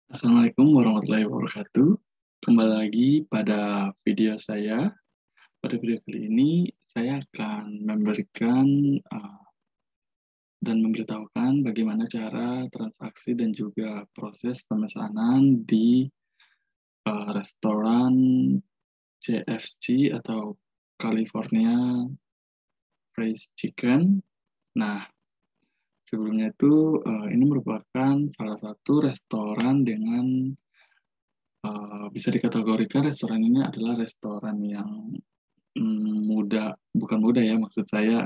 Assalamualaikum warahmatullahi wabarakatuh. Kembali lagi pada video saya. Pada video kali ini, saya akan memberikan dan memberitahukan bagaimana cara transaksi dan juga proses pemesanan di restoran CFC atau California Fried Chicken. Nah, sebelumnya itu ini merupakan salah satu restoran dengan bisa dikategorikan restoran ini adalah restoran yang mudah, bukan mudah ya, maksud saya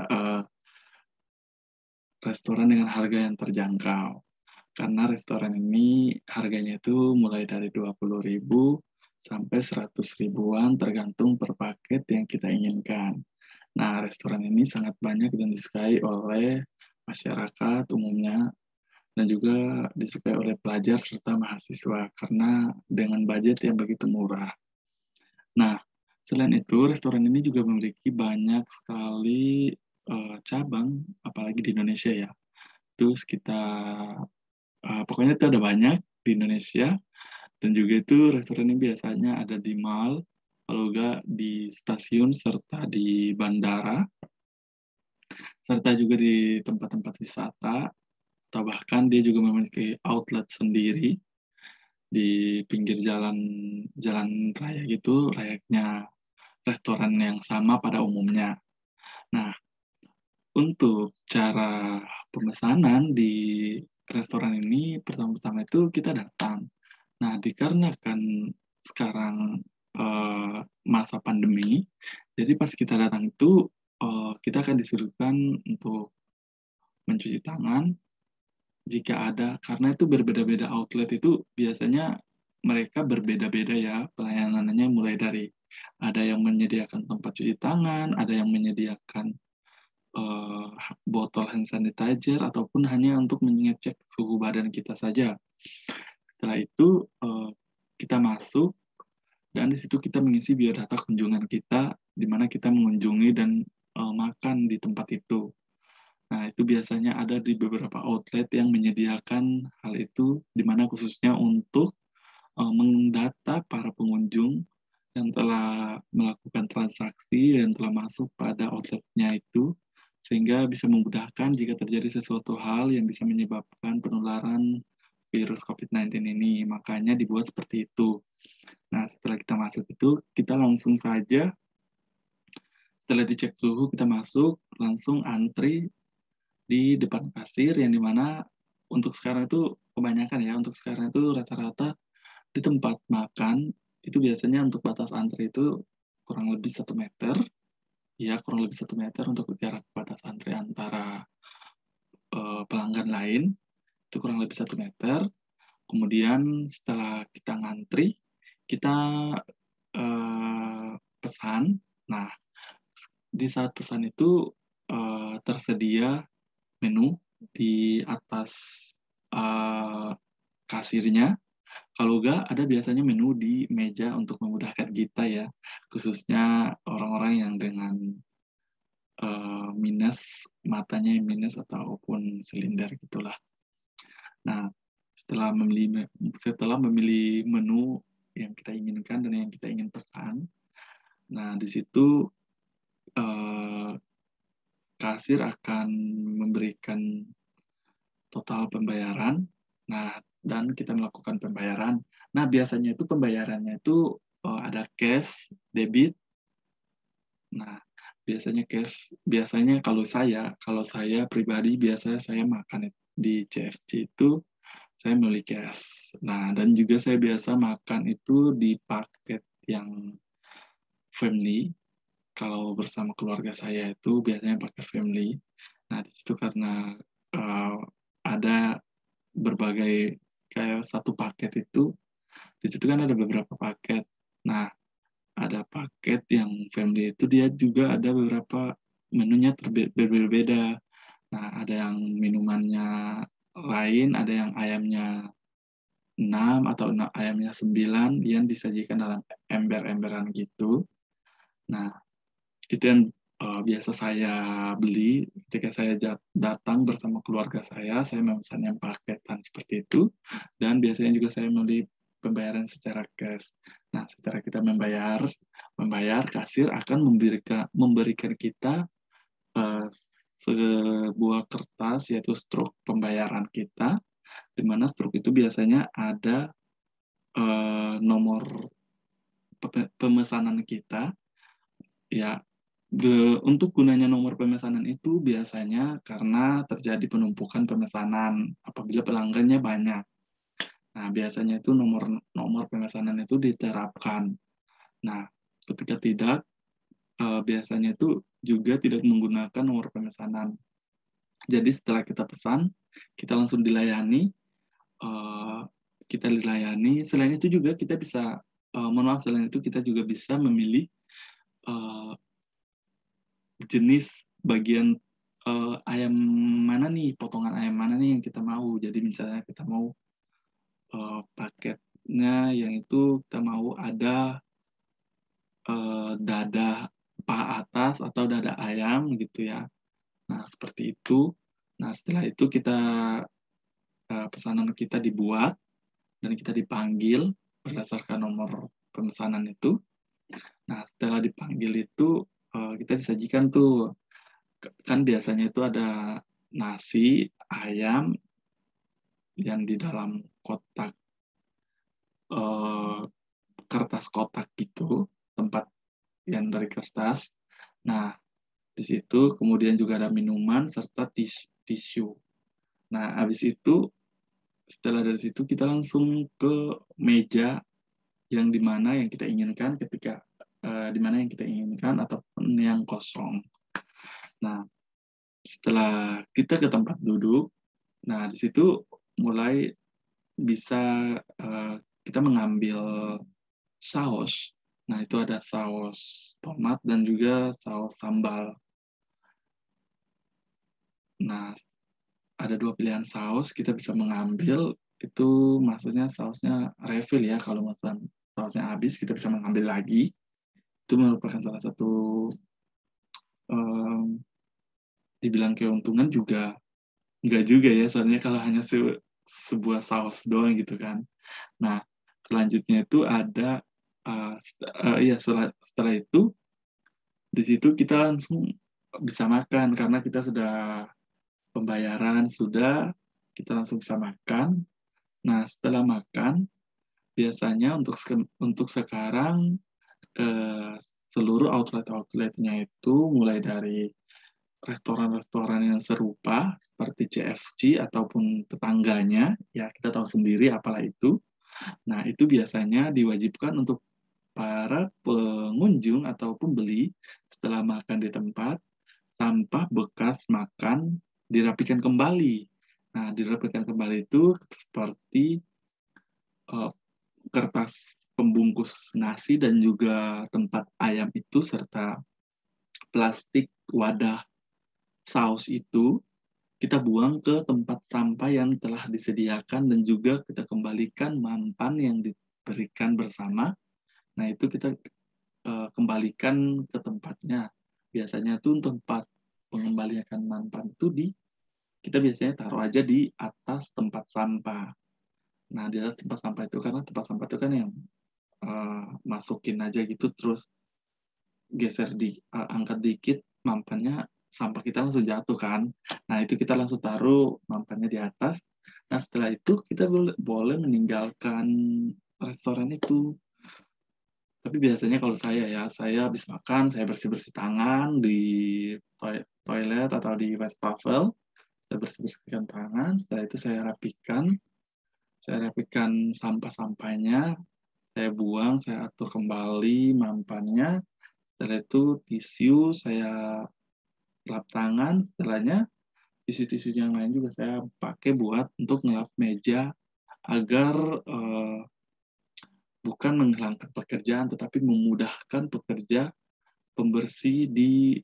restoran dengan harga yang terjangkau. Karena restoran ini harganya itu mulai dari 20.000 sampai 100 ribuan tergantung per paket yang kita inginkan. Nah, restoran ini sangat banyak dan disukai oleh masyarakat umumnya dan juga disukai oleh pelajar serta mahasiswa karena dengan budget yang begitu murah. Nah, selain itu, restoran ini juga memiliki banyak sekali cabang, apalagi di Indonesia ya. Itu sekitar, pokoknya itu ada banyak di Indonesia, dan juga itu restoran ini biasanya ada di mall, kalau enggak di stasiun, serta di bandara, serta juga di tempat-tempat wisata, atau bahkan dia juga memiliki outlet sendiri di pinggir jalan jalan raya gitu, layaknya restoran yang sama pada umumnya. Nah, untuk cara pemesanan di restoran ini, pertama-tama itu kita datang. Nah, dikarenakan sekarang masa pandemi, jadi pas kita datang itu kita akan disuruhkan untuk mencuci tangan jika ada, karena itu berbeda-beda outlet itu biasanya mereka berbeda-beda ya pelayanannya, mulai dari ada yang menyediakan tempat cuci tangan, ada yang menyediakan eee, botol hand sanitizer ataupun hanya untuk mengecek suhu badan kita saja. Setelah itu, kita masuk dan di situ kita mengisi biodata kunjungan kita, di mana kita mengunjungi dan makan di tempat itu. Nah, itu biasanya ada di beberapa outlet yang menyediakan hal itu, di mana khususnya untuk mendata para pengunjung yang telah melakukan transaksi dan telah masuk pada outletnya itu, sehingga bisa memudahkan jika terjadi sesuatu hal yang bisa menyebabkan penularan virus COVID-19 ini. Makanya dibuat seperti itu. Nah, setelah kita masuk itu, kita langsung saja, setelah dicek suhu, kita masuk, langsung antri di depan kasir, yang dimana untuk sekarang itu kebanyakan ya, untuk sekarang itu rata-rata di tempat makan, itu biasanya untuk batas antri itu kurang lebih 1 meter, ya kurang lebih 1 meter untuk jarak batas antri antara pelanggan lain, itu kurang lebih 1 meter. Kemudian setelah kita ngantri, kita pesan. Nah, di saat pesan itu tersedia menu di atas kasirnya. Kalau enggak, ada biasanya menu di meja untuk memudahkan kita ya, khususnya orang-orang yang dengan minus, matanya yang minus ataupun silinder gitulah. Nah, setelah memilih menu yang kita inginkan dan yang kita ingin pesan, nah di situ kasir akan memberikan total pembayaran. Nah, dan kita melakukan pembayaran. Nah, biasanya itu pembayarannya itu ada cash, debit. Nah, biasanya cash. Biasanya kalau saya pribadi biasanya saya makan di CFC itu saya beli cash. Nah, dan juga saya biasa makan itu di paket yang family. Kalau bersama keluarga saya itu biasanya pakai family. Nah, di situ karena uh, ada berbagai, kayak satu paket itu, di situ kan ada beberapa paket. Nah, ada paket yang family itu dia juga ada beberapa menunya berbeda-beda. Nah, ada yang minumannya lain, ada yang ayamnya 6 atau ayamnya 9 yang disajikan dalam ember-emberan gitu. Nah, itu yang biasa saya beli ketika saya datang bersama keluarga saya memesan yang paketan seperti itu, dan biasanya juga saya membeli pembayaran secara cash. Nah, setelah kita membayar kasir akan memberikan kita eh, sebuah kertas yaitu struk pembayaran kita, di mana struk itu biasanya ada nomor pemesanan kita. Ya, untuk gunanya nomor pemesanan itu biasanya karena terjadi penumpukan pemesanan apabila pelanggannya banyak. Nah, biasanya itu nomor pemesanan itu diterapkan. Nah, ketika tidak, biasanya itu juga tidak menggunakan nomor pemesanan. Jadi setelah kita pesan, kita langsung dilayani. eh, kita dilayani. Selain itu juga kita bisa, mohon maaf, selain itu kita juga bisa memilih eh, jenis bagian ayam mana nih, potongan ayam mana nih yang kita mau. Jadi misalnya kita mau paketnya yang itu kita mau ada dada paha atas atau dada ayam gitu ya. Nah, seperti itu. Nah, setelah itu pesanan kita dibuat dan kita dipanggil berdasarkan nomor pemesanan itu. Nah, setelah dipanggil itu kita disajikan tuh, kan biasanya itu ada nasi, ayam yang di dalam kotak, eh, kertas kotak gitu, tempat yang dari kertas. Nah, di situ kemudian juga ada minuman serta tisu. Nah, habis itu setelah dari situ kita langsung ke meja yang dimana yang kita inginkan ketika di mana yang kita inginkan ataupun yang kosong. Nah, setelah kita ke tempat duduk, nah di situ mulai bisa kita mengambil saus. Nah, itu ada saus tomat dan juga saus sambal. Nah, ada dua pilihan saus, kita bisa mengambil, itu maksudnya sausnya refill ya, kalau misalnya sausnya habis, kita bisa mengambil lagi. Itu merupakan salah satu, um, dibilang keuntungan juga, enggak juga ya, soalnya kalau hanya sebuah saus doang gitu kan. Nah, selanjutnya itu ada, ya setelah itu, di situ kita langsung bisa makan, karena kita sudah pembayaran, kita langsung bisa makan. Nah, setelah makan, biasanya untuk sekarang eh, seluruh outletnya itu mulai dari restoran-restoran yang serupa seperti CFC ataupun tetangganya, ya kita tahu sendiri apalah itu. Nah, itu biasanya diwajibkan untuk para pengunjung atau pembeli setelah makan di tempat, sampah bekas makan dirapikan kembali. Nah, dirapikan kembali itu seperti uh, kertas pembungkus nasi dan juga tempat ayam itu serta plastik wadah saus itu kita buang ke tempat sampah yang telah disediakan dan juga kita kembalikan mampan yang diberikan bersama. Nah, itu kita kembalikan ke tempatnya. Biasanya tuh tempat pengembalian mampan itu kita biasanya taruh aja di atas tempat sampah. Nah, di atas tempat sampah itu karena tempat sampah itu kan yang masukin aja gitu terus angkat dikit mampannya, sampah kita langsung jatuh kan. Nah, itu kita langsung taruh mampannya di atas. Nah, setelah itu kita boleh meninggalkan restoran itu. Tapi biasanya kalau saya habis makan, saya bersih-bersih tangan di toilet atau di wastafel, saya bersih-bersihkan tangan, setelah itu saya rapikan sampah-sampahnya, saya buang, saya atur kembali mampannya, setelah itu tisu saya lap tangan, setelahnya tisu-tisu yang lain juga saya pakai buat untuk ngelap meja agar bukan menghilangkan pekerjaan tetapi memudahkan pekerja pembersih di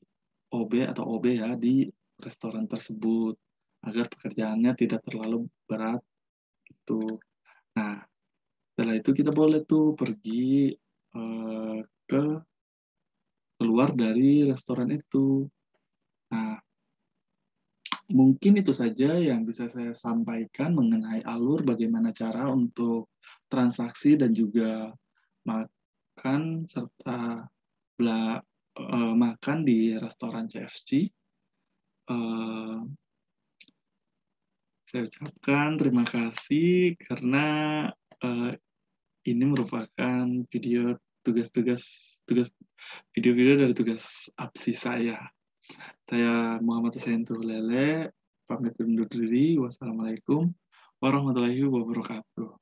OB atau OB ya di restoran tersebut agar pekerjaannya tidak terlalu berat gitu. Nah, setelah itu kita boleh tuh pergi ke keluar dari restoran itu. Nah, mungkin itu saja yang bisa saya sampaikan mengenai alur bagaimana cara untuk transaksi dan juga makan serta makan di restoran CFC. Eh, saya ucapkan terima kasih karena eh, ini merupakan video tugas-tugas tugas video-video dari tugas absi saya. Saya Muhammad Hussein Lele, pamit undur diri. Wassalamualaikum warahmatullahi wabarakatuh.